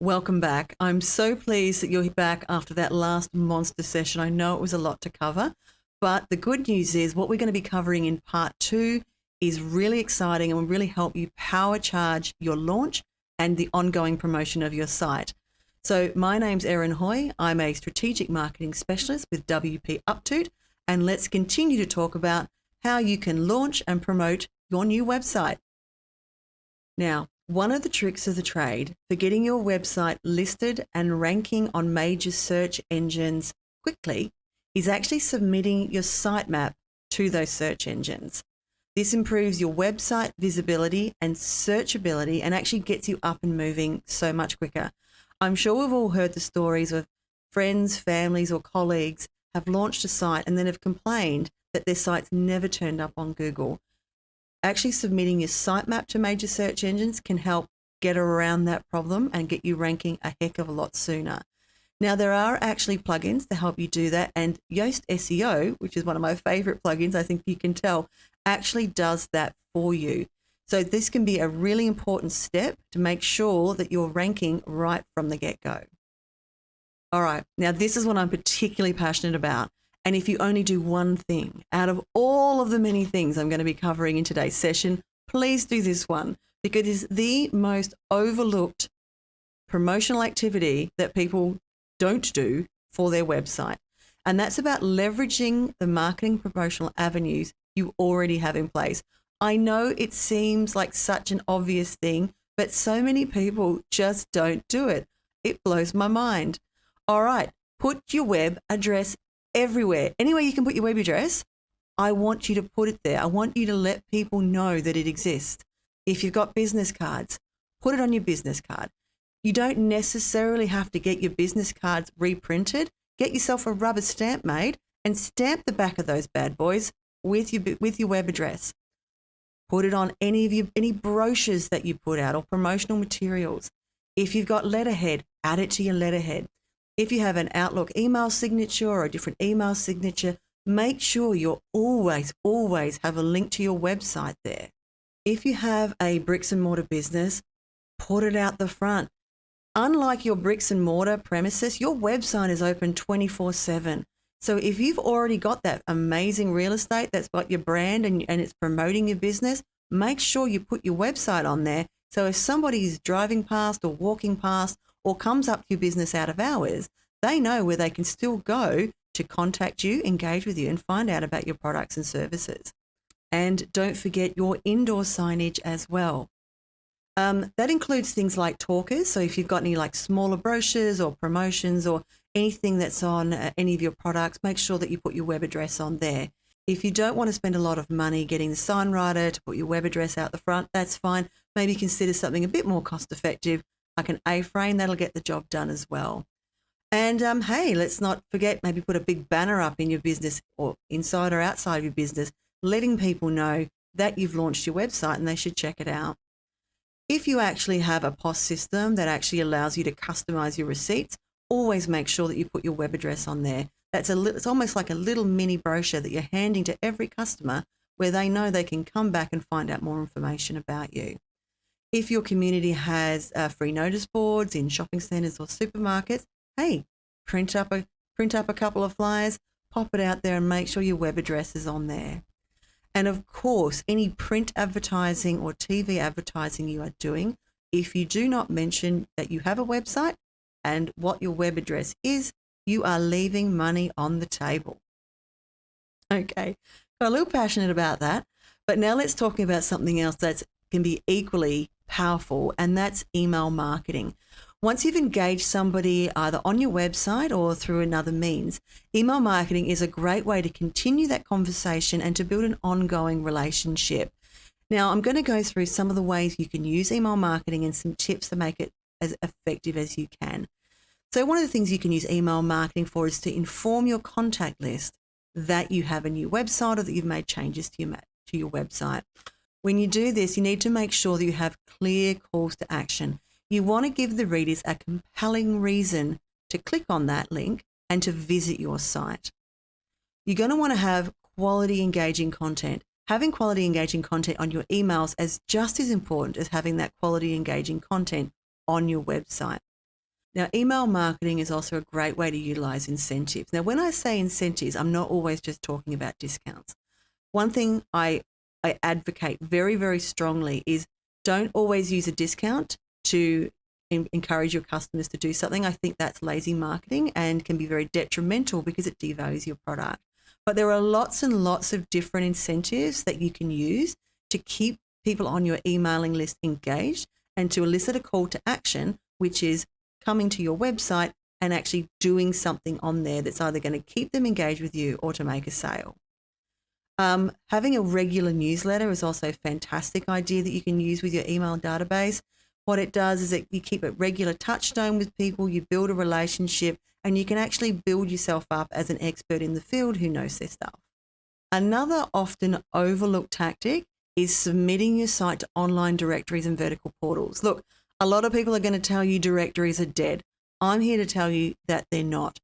Welcome back. I'm so pleased that you're back after that last monster session. I know it was a lot to cover, but the good news is what we're going to be covering in part 2 is really exciting and will really help you power charge your launch and the ongoing promotion of your site. So my name's Erin Hoy. I'm a strategic marketing specialist with WP Uptoot, and let's continue to talk about how you can launch and promote your new website. Now, one of the tricks of the trade for getting your website listed and ranking on major search engines quickly is actually submitting your sitemap to those search engines. This improves your website visibility and searchability and actually gets you up and moving so much quicker. I'm sure we've all heard the stories of friends, families, or colleagues have launched a site and then have complained that their site's never turned up on Google. Actually submitting your sitemap to major search engines can help get around that problem and get you ranking a heck of a lot sooner. Now, there are actually plugins to help you do that, and Yoast SEO, which is one of my favorite plugins, I think you can tell, actually does that for you. So this can be a really important step to make sure that you're ranking right from the get-go. All right, now this is what I'm particularly passionate about. And if you only do one thing out of all of the many things I'm going to be covering in today's session, please do this one, because it's the most overlooked promotional activity that people don't do for their website. And that's about leveraging the marketing promotional avenues you already have in place. I know it seems like such an obvious thing, but so many people just don't do it. It blows my mind. All right, put your web address everywhere. Anywhere you can put your web address, I want you to put it there. I want you to let people know that it exists. If you've got business cards, put it on your business card. You don't necessarily have to get your business cards reprinted. Get yourself a rubber stamp made and stamp the back of those bad boys with your web address. Put it on any brochures that you put out or promotional materials. If you've got letterhead, add it to your letterhead. If you have an Outlook email signature or a different email signature, make sure you always have a link to your website there. If you have a bricks and mortar business, put it out the front. Unlike your bricks and mortar premises, your website is open 24/7. So if you've already got that amazing real estate that's got your brand and it's promoting your business, make sure you put your website on there. So if somebody is driving past or walking past or comes up to your business out of hours, they know where they can still go to contact you, engage with you, and find out about your products and services. And don't forget your indoor signage as well. That includes things like talkers. So if you've got any like smaller brochures or promotions or anything that's on any of your products, make sure that you put your web address on there. If you don't want to spend a lot of money getting the sign writer to put your web address out the front, that's fine. Maybe consider something a bit more cost effective, like an A-frame. That'll get the job done as well. And hey, let's not forget, maybe put a big banner up in your business or inside or outside of your business, letting people know that you've launched your website and they should check it out. If you actually have a POS system that actually allows you to customize your receipts, always make sure that you put your web address on there. It's almost like a little mini brochure that you're handing to every customer where they know they can come back and find out more information about you. If your community has free notice boards in shopping centers or supermarkets, hey, print up a couple of flyers, pop it out there and make sure your web address is on there. And of course, any print advertising or TV advertising you are doing, if you do not mention that you have a website and what your web address is, you are leaving money on the table. Okay, got a little passionate about that, but now let's talk about something else that can be equally powerful, and that's email marketing. Once you've engaged somebody either on your website or through another means, email marketing is a great way to continue that conversation and to build an ongoing relationship. Now, I'm going to go through some of the ways you can use email marketing and some tips to make it as effective as you can. So one of the things you can use email marketing for is to inform your contact list that you have a new website or that you've made changes to your website. When you do this, you need to make sure that you have clear calls to action. You want to give the readers a compelling reason to click on that link and to visit your site. You're going to want to have quality engaging content. Having quality engaging content on your emails is just as important as having that quality engaging content on your website. Now, email marketing is also a great way to utilize incentives. Now, when I say incentives, I'm not always just talking about discounts. One thing I advocate very, very strongly is don't always use a discount to encourage your customers to do something. I think that's lazy marketing and can be very detrimental because it devalues your product. But there are lots and lots of different incentives that you can use to keep people on your emailing list engaged and to elicit a call to action, which is coming to your website and actually doing something on there that's either going to keep them engaged with you or to make a sale. Having a regular newsletter is also a fantastic idea that you can use with your email database. What it does is that you keep a regular touchstone with people, you build a relationship, and you can actually build yourself up as an expert in the field who knows their stuff. Another often overlooked tactic is submitting your site to online directories and vertical portals. Look, a lot of people are going to tell you directories are dead. I'm here to tell you that they're not.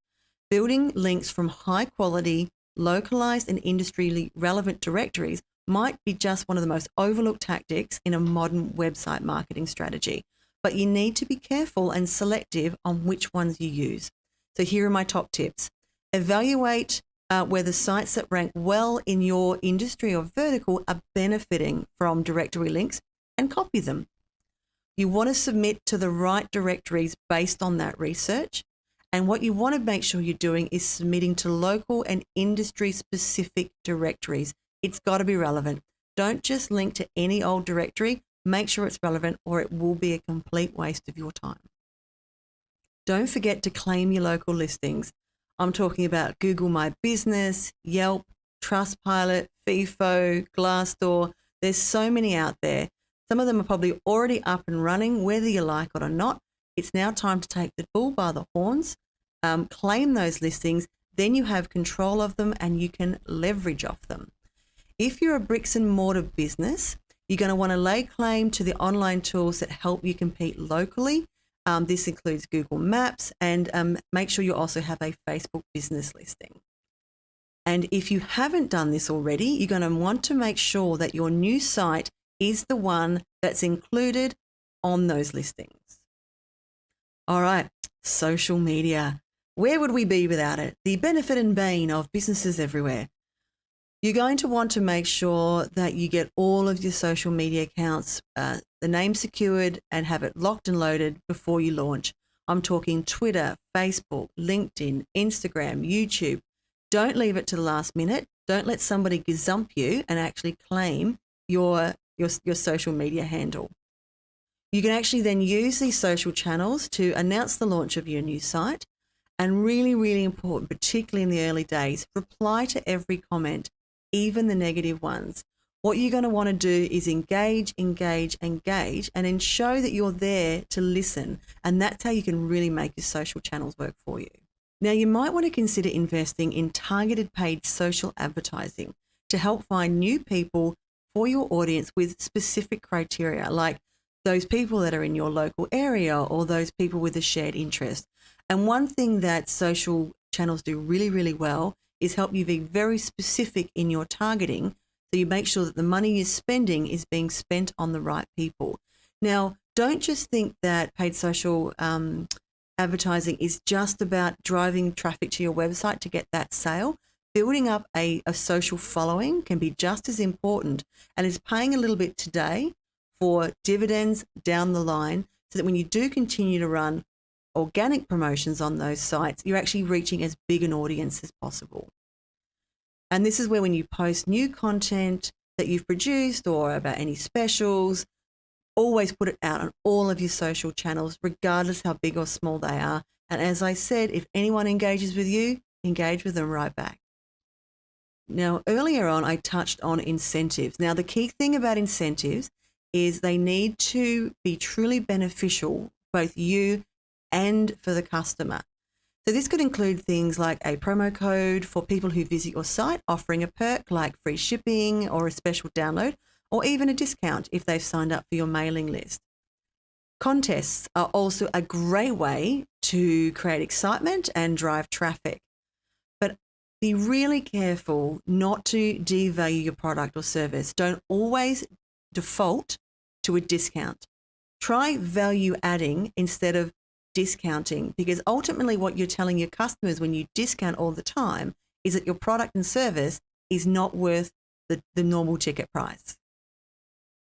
Building links from high quality, localized and industry relevant directories might be just one of the most overlooked tactics in a modern website marketing strategy, but you need to be careful and selective on which ones you use. So here are my top tips. Evaluate whether sites that rank well in your industry or vertical are benefiting from directory links and copy them. You want to submit to the right directories based on that research. And what you want to make sure you're doing is submitting to local and industry specific directories. It's got to be relevant. Don't just link to any old directory. Make sure it's relevant or it will be a complete waste of your time. Don't forget to claim your local listings. I'm talking about Google My Business, Yelp, Trustpilot, FIFO, Glassdoor. There's so many out there. Some of them are probably already up and running, whether you like it or not. It's now time to take the bull by the horns, claim those listings, then you have control of them and you can leverage off them. If you're a bricks and mortar business, you're going to want to lay claim to the online tools that help you compete locally. This includes Google Maps and make sure you also have a Facebook business listing. And if you haven't done this already, you're going to want to make sure that your new site is the one that's included on those listings. All right, social media. Where would we be without it? The benefit and bane of businesses everywhere. You're going to want to make sure that you get all of your social media accounts, the name secured and have it locked and loaded before you launch. I'm talking Twitter, Facebook, LinkedIn, Instagram, YouTube. Don't leave it to the last minute. Don't let somebody gazump you and actually claim your social media handle. You can actually then use these social channels to announce the launch of your new site. And really, really important, particularly in the early days, reply to every comment, even the negative ones. What you're going to want to do is engage, and then show that you're there to listen. And that's how you can really make your social channels work for you. Now, you might want to consider investing in targeted paid social advertising to help find new people for your audience with specific criteria, like those people that are in your local area or those people with a shared interest. And one thing that social channels do really, really well is help you be very specific in your targeting. So you make sure that the money you're spending is being spent on the right people. Now, don't just think that paid social advertising is just about driving traffic to your website to get that sale. Building up a social following can be just as important and is paying a little bit today for dividends down the line so that when you do continue to run organic promotions on those sites, you're actually reaching as big an audience as possible. And this is where when you post new content that you've produced or about any specials, always put it out on all of your social channels, regardless how big or small they are. And as I said, if anyone engages with you, engage with them right back. Now, earlier on, I touched on incentives. Now, the key thing about incentives is they need to be truly beneficial, both you and for the customer. So this could include things like a promo code for people who visit your site, offering a perk like free shipping or a special download, or even a discount if they've signed up for your mailing list. Contests are also a great way to create excitement and drive traffic. But be really careful not to devalue your product or service. Don't always default to a discount. Try value adding instead of discounting, because ultimately what you're telling your customers when you discount all the time is that your product and service is not worth the normal ticket price.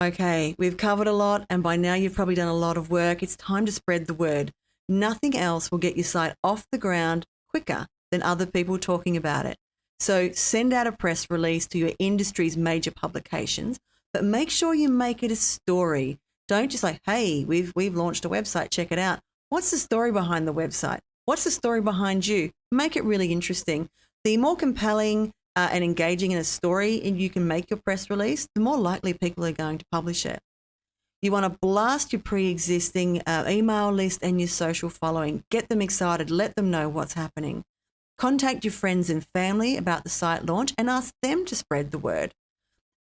Okay, we've covered a lot, and by now you've probably done a lot of work. It's time to spread the word. Nothing else will get your site off the ground quicker than other people talking about it. So send out a press release to your industry's major publications, but make sure you make it a story. Don't just like, hey, we've launched a website, check it out. What's the story behind the website? What's the story behind you? Make it really interesting. The more compelling and engaging in a story you can make your press release, the more likely people are going to publish it. You want to blast your pre-existing email list and your social following. Get them excited. Let them know what's happening. Contact your friends and family about the site launch and ask them to spread the word.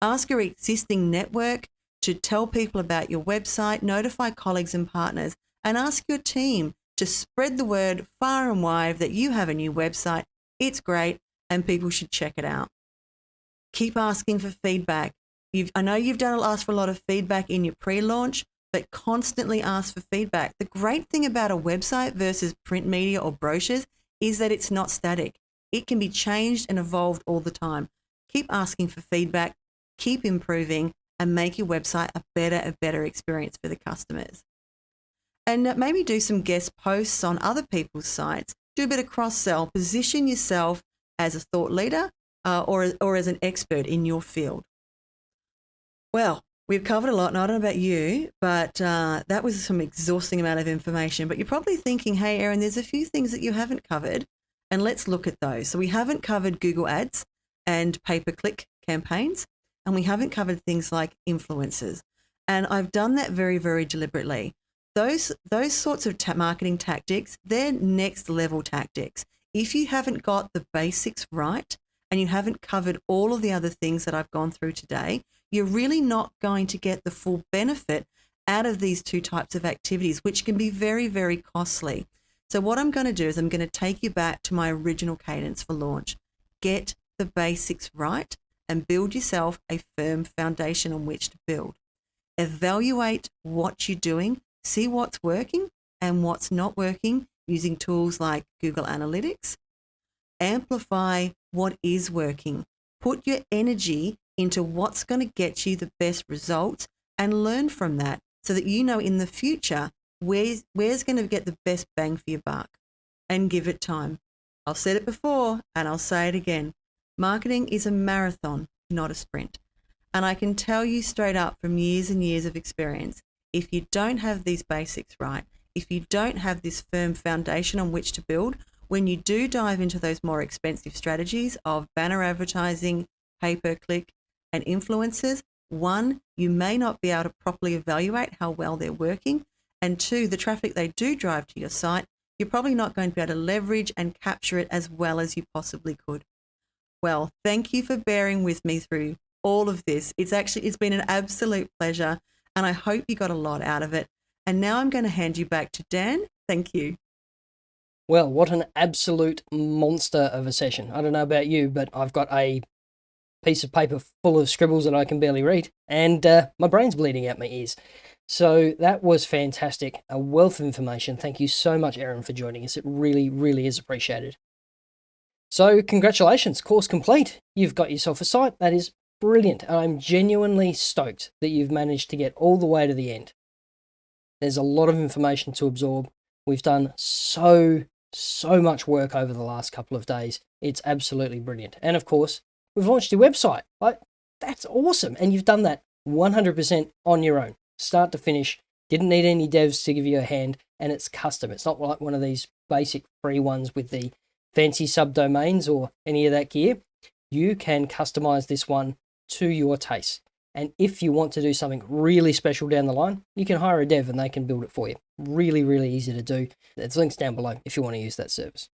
Ask your existing network to tell people about your website, notify colleagues and partners, and ask your team to spread the word far and wide that you have a new website. It's great and people should check it out. Keep asking for feedback. I know you've asked for a lot of feedback in your pre-launch, but constantly ask for feedback. The great thing about a website versus print media or brochures is that it's not static. It can be changed and evolved all the time. Keep asking for feedback, keep improving, and make your website a better experience for the customers. And maybe do some guest posts on other people's sites. Do a bit of cross-sell. Position yourself as a thought leader or as an expert in your field. Well, we've covered a lot, and I don't know about you, but that was some exhausting amount of information. But you're probably thinking, hey, Erin, there's a few things that you haven't covered, and let's look at those. So we haven't covered Google Ads and pay-per-click campaigns, and we haven't covered things like influencers. And I've done that very, very deliberately. Those sorts of marketing tactics, they're next level tactics. If you haven't got the basics right and you haven't covered all of the other things that I've gone through today, you're really not going to get the full benefit out of these two types of activities, which can be very, very costly. So what I'm going to do is I'm going to take you back to my original cadence for launch. Get the basics right and build yourself a firm foundation on which to build. Evaluate what you're doing, see what's working and what's not working using tools like Google Analytics. Amplify what is working. Put your energy into what's going to get you the best results and learn from that so that you know in the future where's going to get the best bang for your buck, and give it time. I've said it before and I'll say it again. Marketing is a marathon, not a sprint. And I can tell you straight up from years and years of experience, if you don't have these basics right, if you don't have this firm foundation on which to build, when you do dive into those more expensive strategies of banner advertising, pay-per-click, and influencers, one, you may not be able to properly evaluate how well they're working, and two, the traffic they do drive to your site, you're probably not going to be able to leverage and capture it as well as you possibly could. Well, thank you for bearing with me through all of this. It's been an absolute pleasure, and I hope you got a lot out of it. And now I'm going to hand you back to Dan. Thank you. Well, what an absolute monster of a session. I don't know about you, but I've got a piece of paper full of scribbles that I can barely read, and my brain's bleeding out my ears. So that was fantastic. A wealth of information. Thank you so much, Erin, for joining us. It really, really is appreciated. So congratulations, course complete. You've got yourself a site. That is brilliant. And I'm genuinely stoked that you've managed to get all the way to the end. There's a lot of information to absorb. We've done so much work over the last couple of days. It's absolutely brilliant. And of course, we've launched your website. That's awesome. And you've done that 100% on your own, start to finish. Didn't need any devs to give you a hand, and it's custom. It's not like one of these basic free ones with the fancy subdomains or any of that gear. You can customize this one to your taste. And if you want to do something really special down the line, you can hire a dev and they can build it for you. Really, really easy to do. There's links down below if you want to use that service.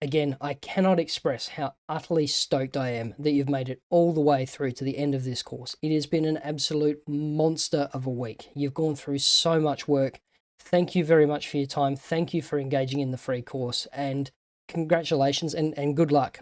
Again, I cannot express how utterly stoked I am that you've made it all the way through to the end of this course. It has been an absolute monster of a week. You've gone through so much work. Thank you very much for your time. Thank you for engaging in the free course, and congratulations and good luck